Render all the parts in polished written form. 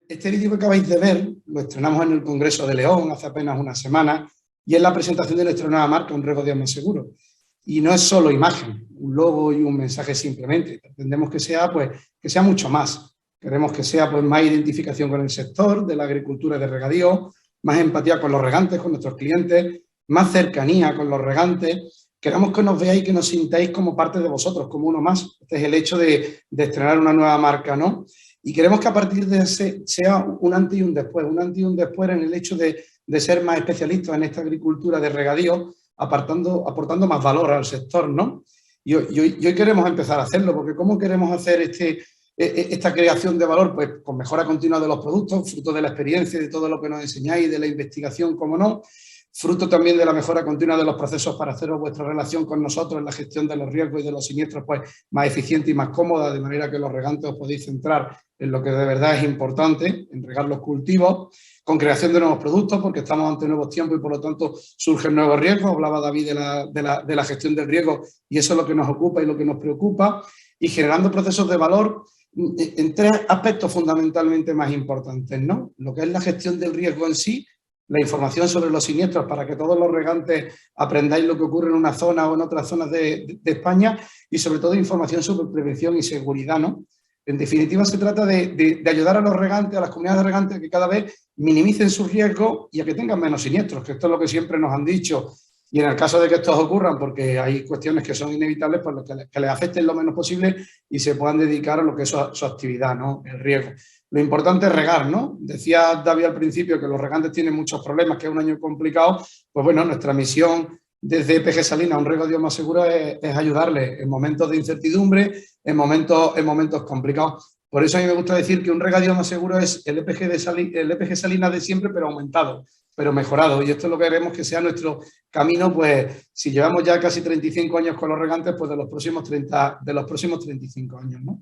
Este vídeo que acabáis de ver lo estrenamos en el Congreso de León hace apenas una semana y es la presentación de nuestra nueva marca, Un Riesgo Más Seguro. Y no es solo imagen, un logo y un mensaje simplemente. Pretendemos que sea, que sea mucho más. Queremos que sea más identificación con el sector de la agricultura y de regadío, más empatía con los regantes, con nuestros clientes, más cercanía con los regantes. Queremos que nos veáis y que nos sintáis como parte de vosotros, como uno más. Este es el hecho de estrenar una nueva marca, ¿no? Y queremos que a partir de ese sea un antes y un después en el hecho de ser más especialistas en esta agricultura de regadío, aportando más valor al sector, ¿no? Y hoy queremos empezar a hacerlo, porque ¿cómo queremos hacer esta creación de valor? Pues con mejora continua de los productos, fruto de la experiencia, de todo lo que nos enseñáis, de la investigación, como no, fruto también de la mejora continua de los procesos para haceros vuestra relación con nosotros en la gestión de los riesgos y de los siniestros más eficiente y más cómoda, de manera que los regantes os podéis centrar en lo que de verdad es importante, en regar los cultivos, con creación de nuevos productos, porque estamos ante nuevos tiempos y por lo tanto surgen nuevos riesgos. Hablaba David de la gestión del riesgo y eso es lo que nos ocupa y lo que nos preocupa, y generando procesos de valor en tres aspectos fundamentalmente más importantes, ¿no? Lo que es la gestión del riesgo en sí, la información sobre los siniestros para que todos los regantes aprendáis lo que ocurre en una zona o en otras zonas de España, y sobre todo información sobre prevención y seguridad, ¿no? En definitiva, se trata de ayudar a los regantes, a las comunidades de regantes, que cada vez minimicen sus riesgos y a que tengan menos siniestros, que esto es lo que siempre nos han dicho. Y en el caso de que estos ocurran, porque hay cuestiones que son inevitables, pues que les afecten lo menos posible y se puedan dedicar a lo que es su actividad, ¿no? El riego. Lo importante es regar, ¿no? Decía David al principio que los regantes tienen muchos problemas, que es un año complicado. Pues bueno, nuestra misión desde EPG Salinas, Un Riesgo Más Seguro, es ayudarles en momentos de incertidumbre, en momentos complicados. Por eso a mí me gusta decir que Un Regadío Más Seguro es el EPG Salinas de siempre, pero aumentado, pero mejorado. Y esto es lo que queremos que sea nuestro camino, pues si llevamos ya casi 35 años con los regantes, pues de los próximos 35 años, ¿no?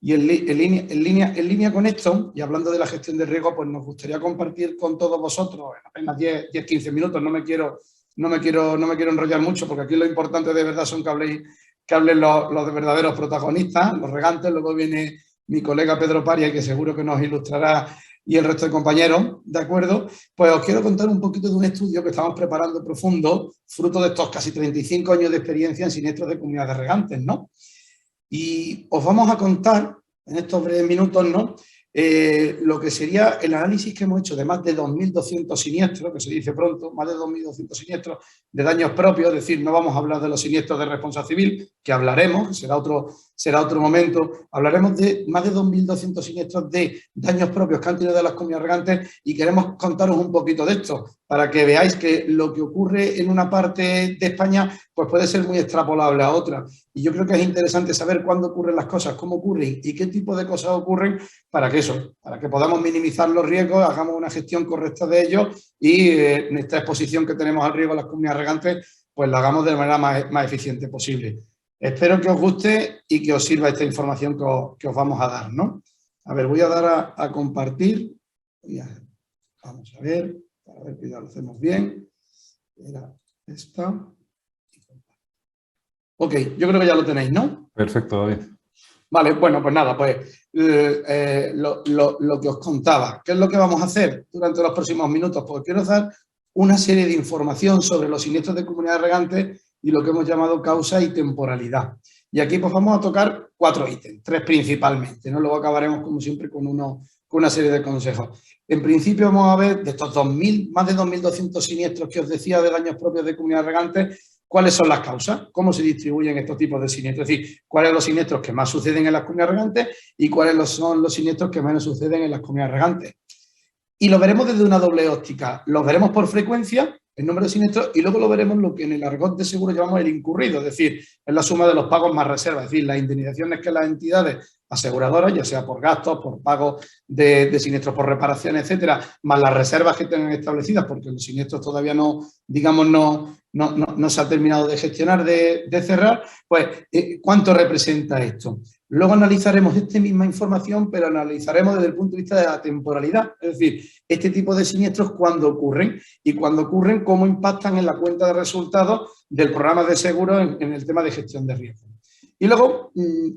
Y en línea con esto, y hablando de la gestión de riesgo, pues nos gustaría compartir con todos vosotros en apenas 10-15 minutos. No me quiero enrollar mucho, porque aquí lo importante de verdad son que hablen los verdaderos protagonistas, los regantes. Luego viene mi colega Pedro Paria, que seguro que nos ilustrará, y el resto de compañeros, ¿de acuerdo? Pues os quiero contar un poquito de un estudio que estamos preparando profundo, fruto de estos casi 35 años de experiencia en siniestros de comunidades de regantes, ¿no? Y os vamos a contar en estos breves minutos, ¿no?, lo que sería el análisis que hemos hecho de más de 2.200 siniestros, que se dice pronto, más de 2.200 siniestros de daños propios. Es decir, no vamos a hablar de los siniestros de responsabilidad civil, que hablaremos, que será otro momento. Hablaremos de más de 2.200 siniestros de daños propios que han tenido de las comunidades regantes, y queremos contaros un poquito de esto, para que veáis que lo que ocurre en una parte de España pues puede ser muy extrapolable a otra. Y yo creo que es interesante saber cuándo ocurren las cosas, cómo ocurren y qué tipo de cosas ocurren, para que podamos minimizar los riesgos, hagamos una gestión correcta de ellos y en esta exposición que tenemos al riesgo de las comunidades regantes, pues la hagamos de la manera más eficiente posible. Espero que os guste y que os sirva esta información que os vamos a dar, ¿no? A ver, voy a dar a compartir. Vamos a ver, para ver que ya lo hacemos bien. Era esta. Ok, yo creo que ya lo tenéis, ¿no? Perfecto, David. Vale, bueno, pues nada, pues lo que os contaba. ¿Qué es lo que vamos a hacer durante los próximos minutos? Pues quiero dar una serie de información sobre los siniestros de comunidades regantes y lo que hemos llamado causa y temporalidad. Y aquí pues vamos a tocar 4 ítems, 3 principalmente, ¿no? Luego acabaremos, como siempre, con una serie de consejos. En principio vamos a ver de estos más de 2.200 siniestros que os decía de daños propios de comunidades regantes, cuáles son las causas, cómo se distribuyen estos tipos de siniestros, es decir, cuáles son los siniestros que más suceden en las comunidades regantes y cuáles son los siniestros que menos suceden en las comunidades regantes. Y lo veremos desde una doble óptica. Los veremos por frecuencia, el número de siniestros, y luego lo veremos lo que en el argot de seguro llamamos el incurrido, es decir, es la suma de los pagos más reservas, es decir, las indemnizaciones que las entidades aseguradoras, ya sea por gastos, por pagos de siniestros por reparaciones, etcétera, más las reservas que tengan establecidas, porque los siniestros todavía no, digamos, no se ha terminado de gestionar, de cerrar, pues, ¿cuánto representa esto? Luego analizaremos esta misma información, pero analizaremos desde el punto de vista de la temporalidad, es decir, este tipo de siniestros cuándo ocurren y cuando ocurren cómo impactan en la cuenta de resultados del programa de seguro en el tema de gestión de riesgo. Y luego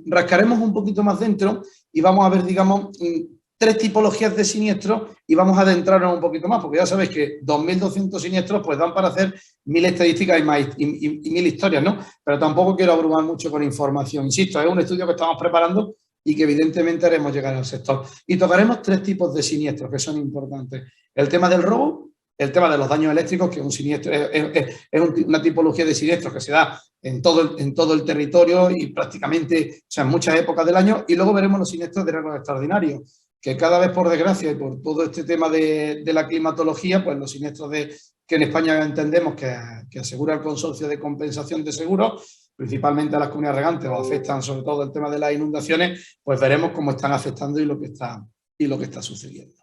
rascaremos un poquito más dentro y vamos a ver, digamos, 3 tipologías de siniestros y vamos a adentrarnos un poquito más, porque ya sabéis que 2.200 siniestros pues dan para hacer 1.000 estadísticas y 1.000 historias, ¿no? Pero tampoco quiero abrumar mucho con información. Insisto, es un estudio que estamos preparando y que evidentemente haremos llegar al sector. Y tocaremos 3 tipos de siniestros que son importantes. El tema del robo, el tema de los daños eléctricos, que es un siniestro, es una tipología de siniestros que se da en todo el territorio y prácticamente, o sea, en muchas épocas del año. Y luego veremos los siniestros de riesgos extraordinarios, que cada vez, por desgracia, y por todo este tema de la climatología, pues los siniestros que en España entendemos que asegura el Consorcio de Compensación de Seguros, principalmente a las comunidades regantes, o afectan sobre todo el tema de las inundaciones, pues veremos cómo están afectando y lo que está sucediendo.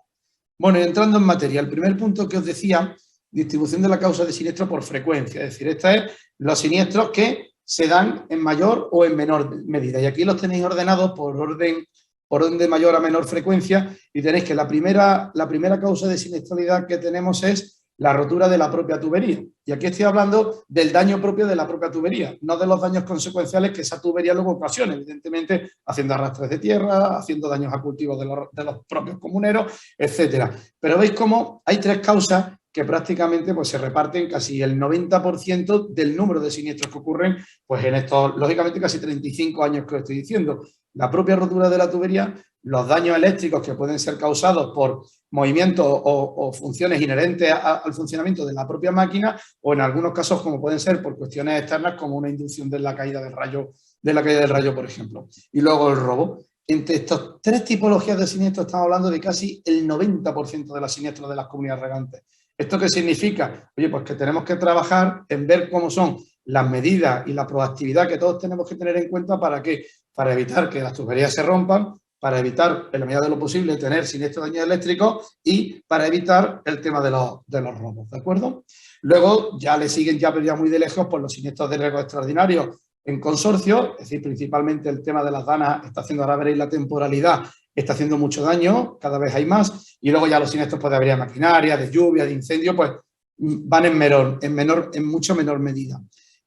Bueno, y entrando en materia, el primer punto que os decía, distribución de la causa de siniestro por frecuencia, es decir, estos es los siniestros que se dan en mayor o en menor medida. Y aquí los tenéis ordenados por orden de mayor a menor frecuencia y tenéis que la primera causa de siniestralidad que tenemos es la rotura de la propia tubería. Y aquí estoy hablando del daño propio de la propia tubería, no de los daños consecuenciales que esa tubería luego ocasiona, evidentemente haciendo arrastres de tierra, haciendo daños a cultivos de los propios comuneros, etcétera. Pero veis cómo hay 3 causas que prácticamente pues, se reparten casi el 90% del número de siniestros que ocurren pues, en estos, lógicamente, casi 35 años que os estoy diciendo. La propia rotura de la tubería, los daños eléctricos que pueden ser causados por movimientos o funciones inherentes al funcionamiento de la propia máquina, o en algunos casos como pueden ser por cuestiones externas como una inducción de la caída del rayo, por ejemplo. Y luego el robo. Entre estas 3 tipologías de siniestros estamos hablando de casi el 90% de los siniestros de las comunidades regantes. ¿Esto qué significa? Oye, pues que tenemos que trabajar en ver cómo son las medidas y la proactividad que todos tenemos que tener en cuenta para que, para evitar que las tuberías se rompan, para evitar, en la medida de lo posible, tener siniestros de daños eléctricos y para evitar el tema de los robos, ¿de acuerdo? Luego ya le siguen ya muy de lejos pues, los siniestros de riesgo extraordinarios en consorcio, es decir, principalmente el tema de las danas está haciendo, ahora veréis la temporalidad, está haciendo mucho daño, cada vez hay más, y luego ya los siniestros pues, de avería maquinaria, de lluvia, de incendio, pues van en mucho menor medida.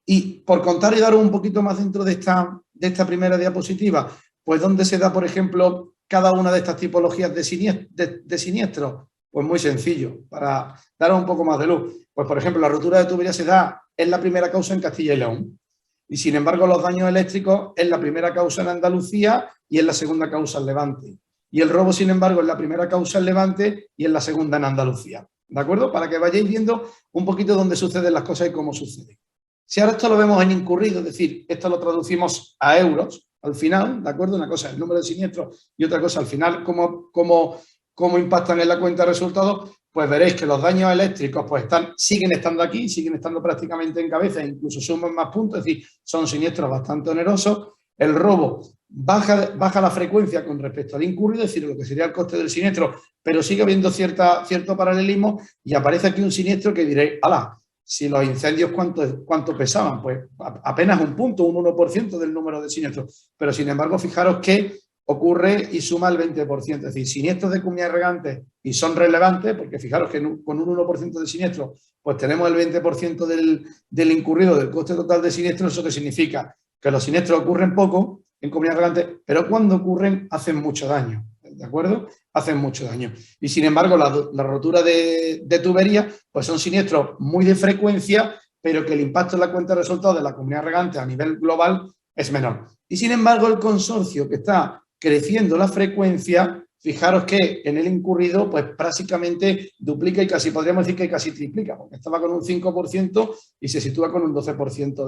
Y por contar y daros un poquito más dentro de esta primera diapositiva, pues ¿dónde se da, por ejemplo, cada una de estas tipologías de siniestros? Pues muy sencillo, para daros un poco más de luz. Pues, por ejemplo, la rotura de tubería se da, es la primera causa en Castilla y León. Y, sin embargo, los daños eléctricos es la primera causa en Andalucía y es la segunda causa en Levante. Y el robo, sin embargo, es la primera causa en Levante y es la segunda en Andalucía. ¿De acuerdo? Para que vayáis viendo un poquito dónde suceden las cosas y cómo suceden. Si ahora esto lo vemos en incurrido, es decir, esto lo traducimos a euros al final, ¿de acuerdo? Una cosa es el número de siniestros y otra cosa al final cómo impactan en la cuenta de resultados, pues veréis que los daños eléctricos pues siguen estando aquí, siguen estando prácticamente en cabeza e incluso suman más puntos, es decir, son siniestros bastante onerosos. El robo baja la frecuencia con respecto al incurrido, es decir, lo que sería el coste del siniestro, pero sigue habiendo cierto paralelismo y aparece aquí un siniestro que diréis, ¡hala! Si los incendios, ¿cuánto pesaban? Pues apenas un punto, un 1% del número de siniestros. Pero, sin embargo, fijaros que ocurre y suma el 20%. Es decir, siniestros de comunidades regantes y son relevantes, porque fijaros que con un 1% de siniestros, pues tenemos el 20% del incurrido del coste total de siniestros. ¿Eso qué significa? Que los siniestros ocurren poco en comunidades regantes, pero cuando ocurren hacen mucho daño. ¿De acuerdo? Hacen mucho daño. Y, sin embargo, la rotura de tubería, pues son siniestros muy de frecuencia, pero que el impacto en la cuenta de resultados de la comunidad regante a nivel global es menor. Y, sin embargo, el consorcio que está creciendo la frecuencia, fijaros que en el incurrido, pues prácticamente duplica y casi podríamos decir que casi triplica, porque estaba con un 5% y se sitúa con un 12%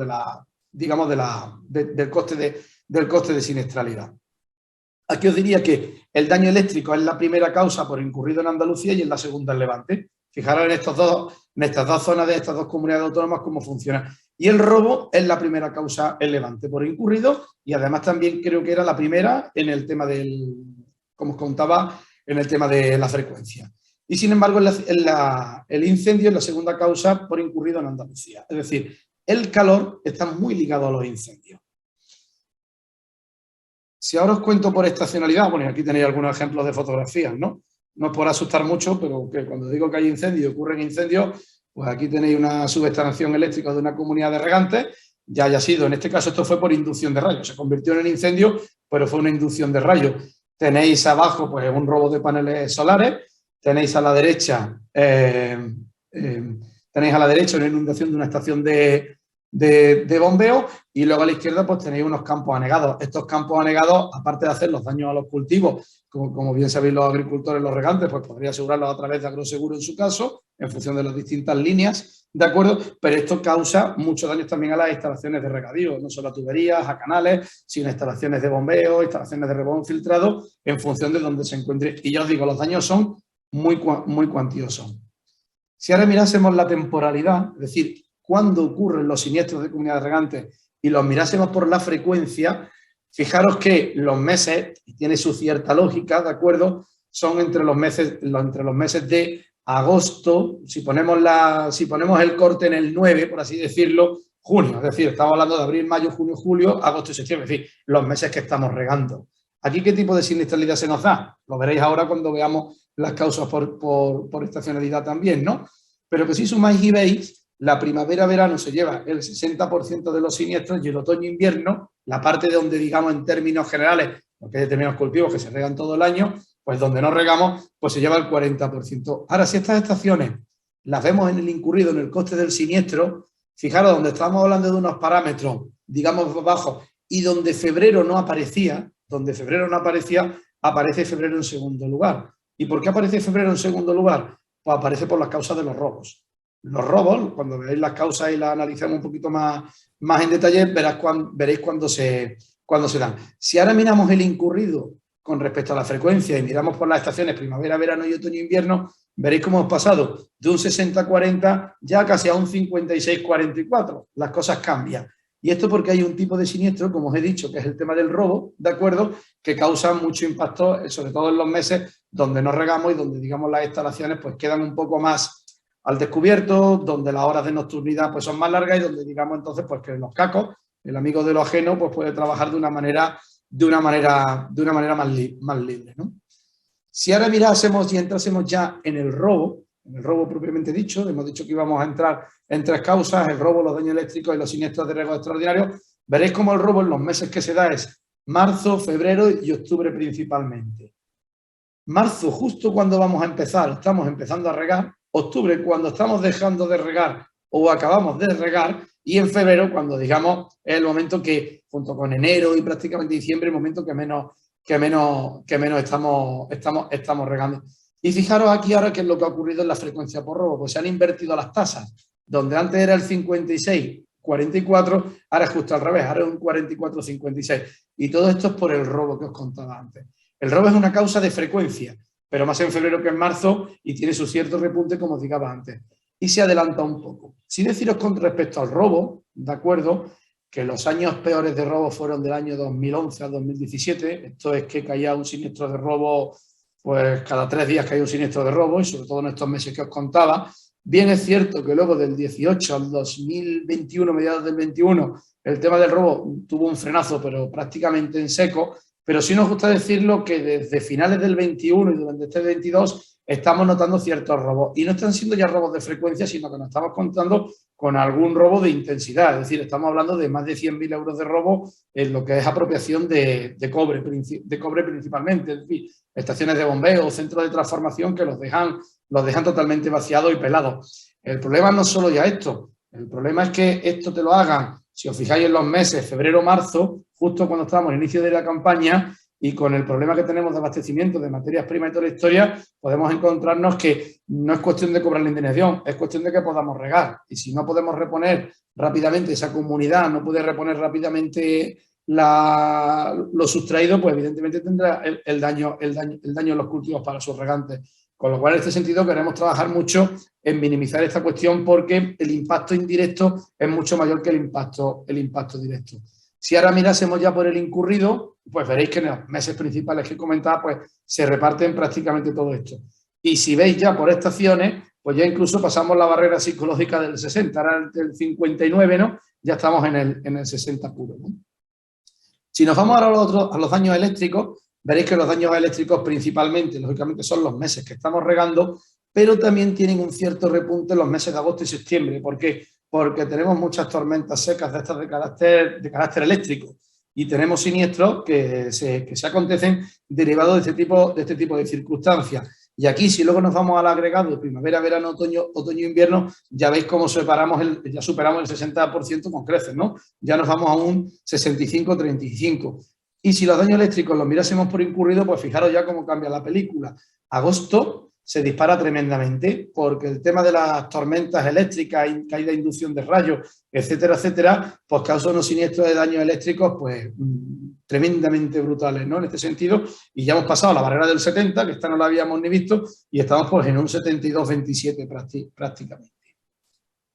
del coste de siniestralidad. Aquí os diría que el daño eléctrico es la primera causa por incurrido en Andalucía y es la segunda en Levante. Fijaros en estas dos zonas de estas dos comunidades autónomas cómo funciona. Y el robo es la primera causa en Levante por incurrido y además también creo que era la primera en el tema del, como os contaba, en el tema de la frecuencia. Y sin embargo, el incendio es la segunda causa por incurrido en Andalucía. Es decir, el calor está muy ligado a los incendios. Si ahora os cuento por estacionalidad, bueno, aquí tenéis algunos ejemplos de fotografías, ¿no? No es por asustar mucho, pero que cuando digo que hay incendios y ocurren incendios, pues aquí tenéis una subestación eléctrica de una comunidad de regantes, ya haya sido, en este caso esto fue por inducción de rayos, se convirtió en incendio, pero fue una inducción de rayos. Tenéis abajo pues un robo de paneles solares, tenéis a la derecha una inundación de una estación de bombeo y luego a la izquierda pues tenéis unos campos anegados. Estos campos anegados, aparte de hacer los daños a los cultivos, como bien sabéis los agricultores, los regantes, pues podría asegurarlos a través de agroseguro en su caso, en función de las distintas líneas, ¿de acuerdo? Pero esto causa muchos daños también a las instalaciones de regadío, no solo a tuberías, a canales, sino a instalaciones de bombeo, instalaciones de rebón filtrado, en función de dónde se encuentre. Y ya os digo, los daños son muy cuantiosos. Si ahora mirásemos la temporalidad, es decir, cuándo ocurren los siniestros de comunidades regantes y los mirásemos por la frecuencia, fijaros que los meses, y tiene su cierta lógica, ¿de acuerdo?, son entre los meses de agosto, si ponemos el corte en el 9, por así decirlo, junio, es decir, estamos hablando de abril, mayo, junio, julio, agosto y septiembre, es decir, los meses que estamos regando. ¿Aquí qué tipo de siniestralidad se nos da? Lo veréis ahora cuando veamos las causas por estacionalidad también, ¿no? Pero que si sumáis y veis, la primavera-verano se lleva el 60% de los siniestros y el otoño-invierno, la parte de donde, digamos, en términos generales, porque hay determinados cultivos que se regan todo el año, pues donde no regamos, pues se lleva el 40%. Ahora, si estas estaciones las vemos en el incurrido, en el coste del siniestro, fijaros, donde estamos hablando de unos parámetros, digamos, bajos, y donde febrero no aparecía, aparece febrero en segundo lugar. ¿Y por qué aparece febrero en segundo lugar? Pues aparece por las causas de los robos. Los robos, cuando veáis las causas y las analicemos un poquito más en detalle, veréis cuándo se dan. Si ahora miramos el incurrido con respecto a la frecuencia y miramos por las estaciones primavera, verano y otoño, invierno, veréis cómo hemos pasado de un 60-40 ya casi a un 56-44. Las cosas cambian. Y esto porque hay un tipo de siniestro, como os he dicho, que es el tema del robo, ¿de acuerdo?, que causa mucho impacto, sobre todo en los meses donde no regamos y donde, digamos, las instalaciones pues quedan un poco más al descubierto, donde las horas de nocturnidad pues son más largas y donde, digamos, entonces pues que los cacos, el amigo de lo ajeno, pues puede trabajar de una manera más libre, ¿no? Si ahora mirásemos y entrásemos ya en el robo propiamente dicho, hemos dicho que íbamos a entrar en tres causas, el robo, los daños eléctricos y los siniestros de riesgo extraordinarios, veréis cómo el robo en los meses que se da es marzo, febrero y octubre principalmente. Marzo, justo cuando vamos a empezar, estamos empezando a regar, octubre, cuando estamos dejando de regar o acabamos de regar, y en febrero, cuando digamos es el momento que, junto con enero y prácticamente diciembre, el momento que menos estamos regando. Y fijaros aquí ahora qué es lo que ha ocurrido en la frecuencia por robo, pues se han invertido las tasas, donde antes era el 56-44, ahora es justo al revés, ahora es un 44-56. Y todo esto es por el robo que os contaba antes. El robo es una causa de frecuencia, pero más en febrero que en marzo y tiene su cierto repunte, como os digaba antes. Y se adelanta un poco. Sin deciros con respecto al robo, ¿de acuerdo?, que los años peores de robo fueron del año 2011 al 2017. Esto es que caía un siniestro de robo, pues cada 3 días caía un siniestro de robo, y sobre todo en estos meses que os contaba. Bien es cierto que luego del 18 al 2021, mediados del 21, el tema del robo tuvo un frenazo, pero prácticamente en seco. Pero sí nos gusta decirlo que desde finales del 21 y durante este 22 estamos notando ciertos robos. Y no están siendo ya robos de frecuencia, sino que nos estamos contando con algún robo de intensidad. Es decir, estamos hablando de más de 100.000 euros de robo en lo que es apropiación de cobre principalmente. Es decir, estaciones de bombeo, centros de transformación que los dejan totalmente vaciados y pelados. El problema no es solo ya esto. El problema es que esto te lo hagan, si os fijáis en los meses, febrero, marzo, justo cuando estamos al inicio de la campaña, y con el problema que tenemos de abastecimiento de materias primas y toda la historia, podemos encontrarnos que no es cuestión de cobrar la indemnización, es cuestión de que podamos regar. Y si no podemos reponer rápidamente esa comunidad, no puede reponer rápidamente lo sustraído, pues evidentemente tendrá el daño en los cultivos para sus regantes. Con lo cual, en este sentido, queremos trabajar mucho en minimizar esta cuestión porque el impacto indirecto es mucho mayor que el impacto directo. Si ahora mirásemos ya por el incurrido, pues veréis que en los meses principales que comentaba, pues se reparten prácticamente todo esto. Y si veis ya por estaciones, pues ya incluso pasamos la barrera psicológica del 60, ahora del 59, ¿no? Ya estamos en el 60 puro, ¿no? Si nos vamos ahora a los daños eléctricos, veréis que los daños eléctricos principalmente, lógicamente, son los meses que estamos regando, pero también tienen un cierto repunte en los meses de agosto y septiembre. ¿Por qué? Porque tenemos muchas tormentas secas de estas de carácter eléctrico y tenemos siniestros que se acontecen derivados de este tipo de circunstancias. Y aquí, si luego nos vamos al agregado de primavera, verano, otoño, invierno, ya veis cómo ya superamos el 60% con creces, ¿no? Ya nos vamos a un 65-35. Y si los daños eléctricos los mirásemos por incurrido, pues fijaros ya cómo cambia la película. Agosto se dispara tremendamente porque el tema de las tormentas eléctricas, caída de inducción de rayos, etcétera, etcétera, pues causa unos siniestros de daños eléctricos pues tremendamente brutales, ¿no? En este sentido, y ya hemos pasado la barrera del 70, que esta no la habíamos ni visto, y estamos pues en un 72-27 prácticamente.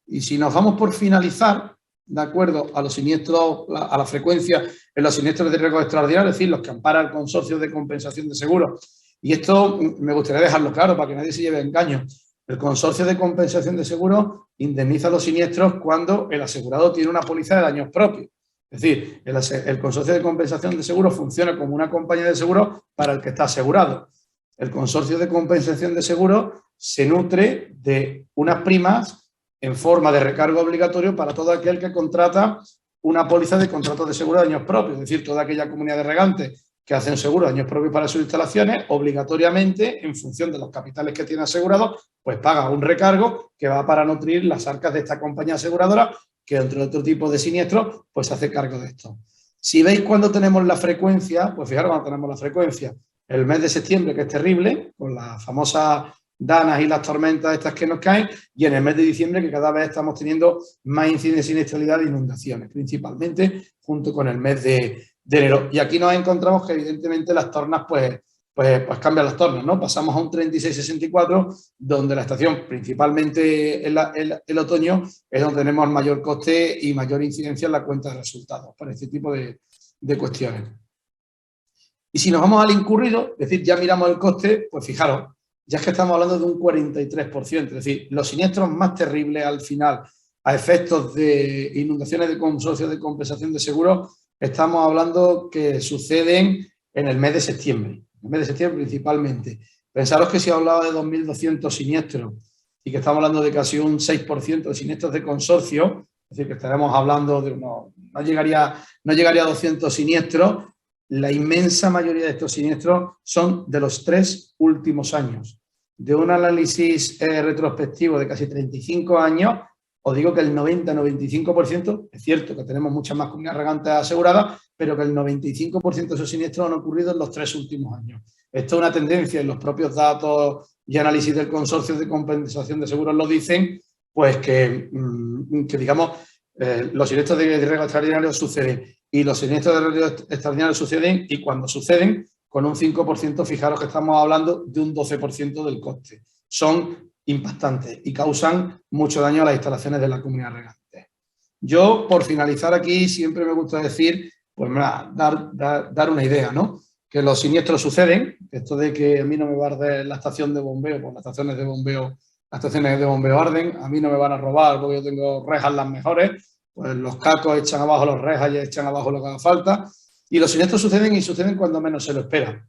Y si nos vamos por finalizar, de acuerdo a los siniestros, a la frecuencia en los siniestros de riesgo extraordinario, es decir, los que ampara el Consorcio de Compensación de Seguros. Y esto me gustaría dejarlo claro para que nadie se lleve engaño. El Consorcio de Compensación de Seguros indemniza los siniestros cuando el asegurado tiene una póliza de daños propios. Es decir, el Consorcio de Compensación de Seguros funciona como una compañía de seguros para el que está asegurado. El Consorcio de Compensación de Seguros se nutre de unas primas en forma de recargo obligatorio para todo aquel que contrata una póliza de contrato de seguro de daños propios, es decir, toda aquella comunidad de regantes que hacen seguro de daños propios para sus instalaciones, obligatoriamente, en función de los capitales que tiene asegurados, pues paga un recargo que va para nutrir las arcas de esta compañía aseguradora, que entre otro tipo de siniestros, pues hace cargo de esto. Si veis cuando tenemos la frecuencia, pues fijaros cuando tenemos la frecuencia, el mes de septiembre, que es terrible, con las famosas danas y las tormentas estas que nos caen, y en el mes de diciembre, que cada vez estamos teniendo más incidencia de siniestralidad de inundaciones, principalmente junto con el mes de enero. Y aquí nos encontramos que evidentemente las tornas pues cambian las tornas, ¿no? Pasamos a un 36-64, donde la estación, principalmente el otoño, es donde tenemos mayor coste y mayor incidencia en la cuenta de resultados para este tipo de cuestiones. Y si nos vamos al incurrido, es decir, ya miramos el coste, pues fijaros, ya es que estamos hablando de un 43%, es decir, los siniestros más terribles al final, a efectos de inundaciones de consorcios de compensación de seguros, estamos hablando que suceden en el mes de septiembre, en el mes de septiembre principalmente. Pensaros que si hablaba de 2.200 siniestros y que estamos hablando de casi un 6% de siniestros de consorcio, es decir, que estaremos hablando de no llegaría a 200 siniestros. La inmensa mayoría de estos siniestros son de los 3 últimos años. De un análisis retrospectivo de casi 35 años, os digo que el 90-95%, es cierto que tenemos muchas más comunidades regantes aseguradas, pero que el 95% de esos siniestros han ocurrido en los 3 últimos años. Esto es una tendencia, en los propios datos y análisis del Consorcio de Compensación de Seguros lo dicen, pues que digamos, los siniestros de riesgo extraordinario suceden y los siniestros de riesgo extraordinario suceden y cuando suceden con un 5%, fijaros que estamos hablando de un 12% del coste. Son impactantes y causan mucho daño a las instalaciones de la comunidad regante. Yo, por finalizar aquí, siempre me gusta decir, pues dar una idea, ¿no? Que los siniestros suceden, esto de que a mí no me va a arder la estación de bombeo, pues las estaciones de bombeo arden, a mí no me van a robar porque yo tengo rejas las mejores, pues los cacos echan abajo las rejas y echan abajo lo que haga falta. Y los siniestros suceden cuando menos se lo espera.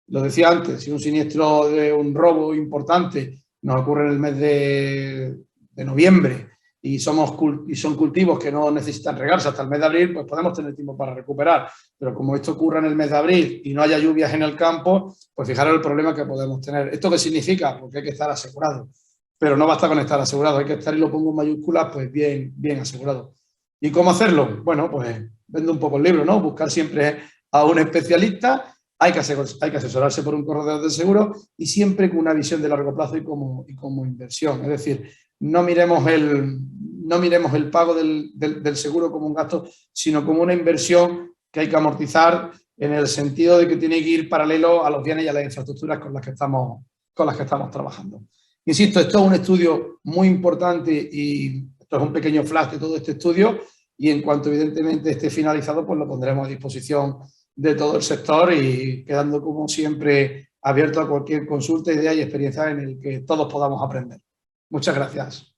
Lo decía antes, si un siniestro de un robo importante nos ocurre en el mes de noviembre y son cultivos que no necesitan regarse hasta el mes de abril, pues podemos tener tiempo para recuperar. Pero como esto ocurre en el mes de abril y no haya lluvias en el campo, pues fijaros el problema que podemos tener. ¿Esto qué significa? Porque hay que estar asegurado. Pero no basta con estar asegurado, hay que estar, y lo pongo en mayúsculas, pues bien asegurado. ¿Y cómo hacerlo? Bueno, pues vendo un poco el libro, ¿no? Buscar siempre a un especialista, hay que asesorarse por un corredor de seguros y siempre con una visión de largo plazo y como inversión. Es decir, no miremos el pago del seguro como un gasto, sino como una inversión que hay que amortizar en el sentido de que tiene que ir paralelo a los bienes y a las infraestructuras con las que estamos con las que estamos trabajando. Insisto, esto es un estudio muy importante y esto es un pequeño flash de todo este estudio y en cuanto evidentemente esté finalizado, pues lo pondremos a disposición de todo el sector y quedando como siempre abierto a cualquier consulta, idea y experiencia en el que todos podamos aprender. Muchas gracias.